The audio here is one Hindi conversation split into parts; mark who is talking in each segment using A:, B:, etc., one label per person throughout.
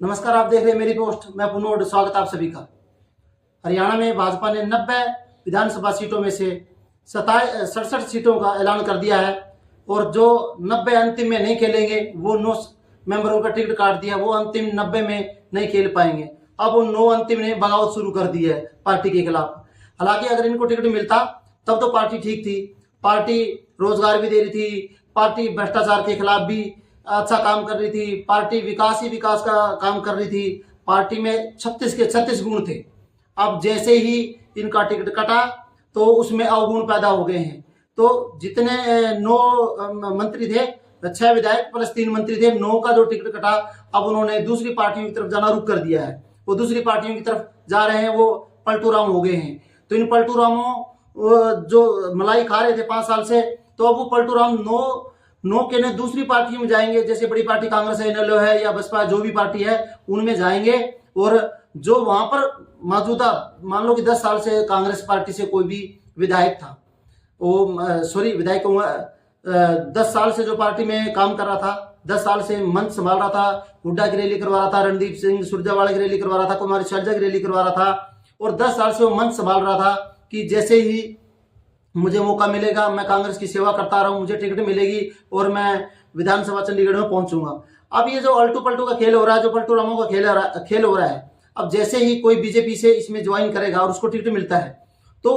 A: नमस्कार, आप देख रहे हैं मेरी पोस्ट। मैं पुनोड स्वागत आप सभी का। हरियाणा में भाजपा ने 90 विधानसभा सीटों में से 67 सीटों का ऐलान कर दिया है और जो 90 अंतिम में नहीं खेलेंगे वो 9 मेंबरों का टिकट काट दिया, वो अंतिम 90 में नहीं खेल पाएंगे। अब उन 9 अंतिम ने बगावत शुरू कर दी है पार्टी के खिलाफ। हालांकि अगर इनको टिकट मिलता तब तो पार्टी ठीक थी, पार्टी रोजगार भी दे रही थी, पार्टी भ्रष्टाचार के खिलाफ भी अच्छा काम कर रही थी, पार्टी विकास का काम कर रही थी, पार्टी में 36 के 36 गुण थे। अब जैसे ही इनका टिकट कटा तो उसमें अवगुण पैदा हो गए हैं। तो जितने 9 मंत्री थे, 6 विधायक प्लस 3 मंत्री थे, 9 का जो टिकट कटा, अब उन्होंने दूसरी पार्टियों की तरफ जाना रुक कर दिया है। वो दूसरी पार्टियों की तरफ जा रहे हैं, वो पलटू राम हो गए हैं। तो इन पलटू रामों जो मलाई खा रहे थे 5 साल से, तो अब वो पलटू राम 9 के ने दूसरी पार्टी में जाएंगे। जैसे बड़ी पार्टी कांग्रेस है, इनेलो है या बसपा, जो भी पार्टी है उनमें जाएंगे। और जो वहां पर मौजूदा, मान लो कि 10 साल से कांग्रेस पार्टी से कोई भी विधायक था, वो सॉरी विधायक कहूंगा, 10 साल से जो पार्टी में काम कर रहा था, 10 साल से मंच संभाल रहा था, हुड्डा की रैली करवा रहा था, रणदीप सिंह सुरजेवाला की रैली करवा रहा था, कुमारी शैलजा की रैली करवा रहा था, और 10 साल से वो मंच संभाल रहा था कि जैसे ही मुझे मौका मिलेगा मैं कांग्रेस की सेवा करता रहा हूं, मुझे टिकट मिलेगी और मैं विधानसभा चंडीगढ़ में पहुंचूंगा। अब ये जो अल्टू पल्टू का खेल हो रहा है, जो पल्टू रामों का खेल हो रहा है, अब जैसे ही कोई बीजेपी से इसमें ज्वाइन करेगा और उसको टिकट मिलता है तो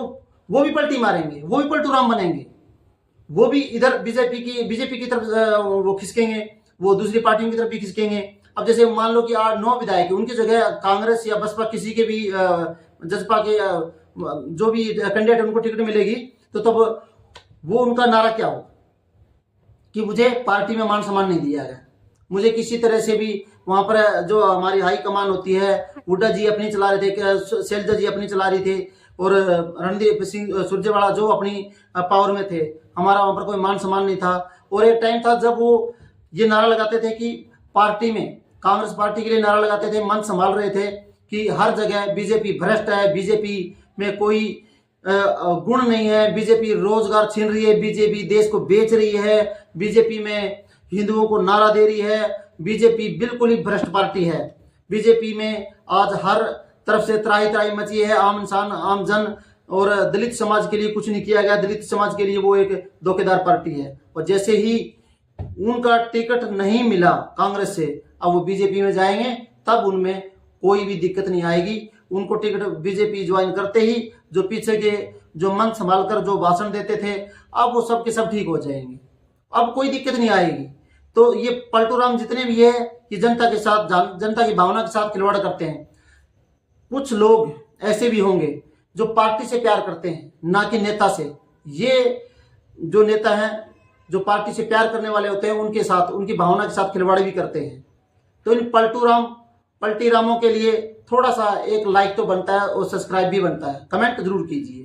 A: वो भी पलटी मारेंगे, वो भी पल्टू राम बनेंगे, वो भी इधर बीजेपी की तरफ वो खिसकेंगे, वो दूसरी पार्टियों की तरफ भी खिसकेंगे। अब जैसे मान लो कि 9 विधायक, उनकी जगह कांग्रेस या बसपा किसी के भी जसपा के जो भी कैंडिडेट उनको टिकट मिलेगी, तो तब वो उनका नारा क्या हो कि मुझे पार्टी में मान सम्मान नहीं दिया गया, मुझे किसी तरह से भी वहां पर जो हमारी हाई कमान होती है, हुड्डा जी अपनी चला रहे थे, शैलजा जी अपनी चला रही थी, और रणदीप सिंह सुरजेवाला जो अपनी पावर में थे, हमारा वहां पर कोई मान सम्मान नहीं था। और एक टाइम था जब वो ये नारा लगाते थे कि पार्टी में, कांग्रेस पार्टी के लिए नारा लगाते थे, मंच संभाल रहे थे कि हर जगह बीजेपी भ्रष्ट है, बीजेपी में कोई गुण नहीं है, बीजेपी रोजगार छीन रही है, बीजेपी देश को बेच रही है, बीजेपी में हिंदुओं को नारा दे रही है, बीजेपी बिल्कुल ही भ्रष्ट पार्टी है। बीजेपी में आज हर तरफ से त्राही त्राही मची है, आम इंसान, आम जन और दलित समाज के लिए कुछ नहीं किया गया, दलित समाज के लिए वो एक धोखेदार पार्टी है। और जैसे ही उनका टिकट नहीं मिला कांग्रेस से, अब वो बीजेपी में जाएंगे, तब उनमें कोई भी दिक्कत नहीं आएगी। उनको टिकट बीजेपी ज्वाइन करते ही जो पीछे के जो मन संभाल कर जो भाषण देते थे, अब वो सब के सब ठीक हो जाएंगे, अब कोई दिक्कत नहीं आएगी। तो ये पलटू राम जितने भी है कि जनता के साथ, जनता की भावना के साथ खिलवाड़ करते हैं। कुछ लोग ऐसे भी होंगे जो पार्टी से प्यार करते हैं, ना कि नेता से। ये जो नेता हैं, जो पार्टी से प्यार करने वाले होते हैं, उनके साथ, उनकी भावना के साथ खिलवाड़ भी करते हैं। तो इन पलटी रामों के लिए थोड़ा सा एक लाइक तो बनता है और सब्सक्राइब भी बनता है, कमेंट जरूर कीजिए।